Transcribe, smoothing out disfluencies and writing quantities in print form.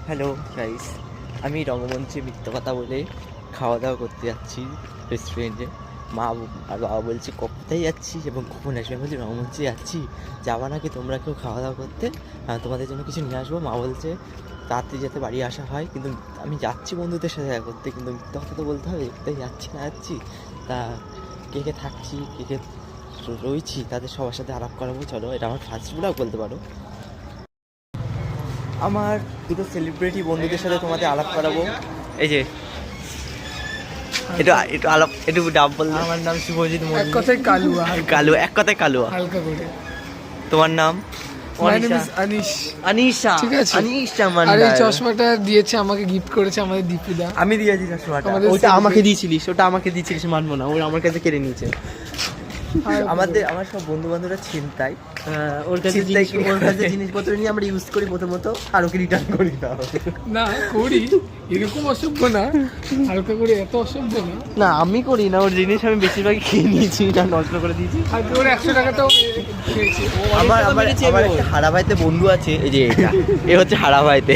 Hello guys, আমি রঙ্গমঞ্চে মিথ্যা কথা বলে খাওয়া দাওয়া করতে যাচ্ছি রেস্টুরেন্টে। মা আর বাবা বলছে কোথায় যাচ্ছি এবং কখন আসবে। আমি বলছি রঙ্গমঞ্চে যাচ্ছি, যাওয়ার আগে তোমরা কেউ খাওয়া দাওয়া করতে, তোমাদের জন্য কিছু নিয়ে আসবো। মা বলছে তাড়াতাড়ি যাতে বাড়ি আসা হয়, কিন্তু আমি যাচ্ছি বন্ধুদের সাথে দেখা করতে, কিন্তু মিথ্যা কথা তো বলতে হবে, কোথায় যাচ্ছি না যাচ্ছি। তা কে কে থাকছি, কে কে রয়েছি তাদের সবার সাথে আলাপ করাবো। চলো, এটা আমার ফার্স্ট ব্লগ বলতে পারো। আমার দুটো সেলিব্রিটি বন্ধুদের সাথে তোমাদের আলাপ করাবো। এই যে একটু আলাপ, একটু ডাব বললে। আমার নাম শুভজিৎ এক মল্লিক। কথায় কালুয়া, এক কথায় কালুয়া। হালকা করে। তোমার নাম? My name is Anish. Anisha. ঠিক আছে। আনিশা আর মান্ডার। এই চশমাটা দিয়েছে আমাকে, গিফট করেছে আমাদের দীপুদা। আমি দিয়েছি চশমাটা। আমাদের ওটা আমাকে দিয়েছিলিস, ওটা আমাকে দিয়েছিলিস, মানবো না, ওর আমার কাছে কেড়ে নিয়েছে। আমার সব বন্ধু বান্ধবরা ছিনতাই। ওর কাছে চিন্তাই ওর কাছে জিনিসপত্র নিয়ে আমরা ইউজ করি প্রথমত, আর ওকে রিটার্ন করি না। না করি, এরকম অসভ্য না, হালকা করে এত অসভ্য না। না আমি করি না, ওর জিনিস আমি বেশিরভাগই খেয়ে নিয়েছি, না নষ্ট করে দিয়েছি। হালকা করে 100 টাকাটাও খেয়েছি। আমার একটা হারাভাইতে বন্ধু আছে, এই যে এটা এ হচ্ছে হারাভাইতে।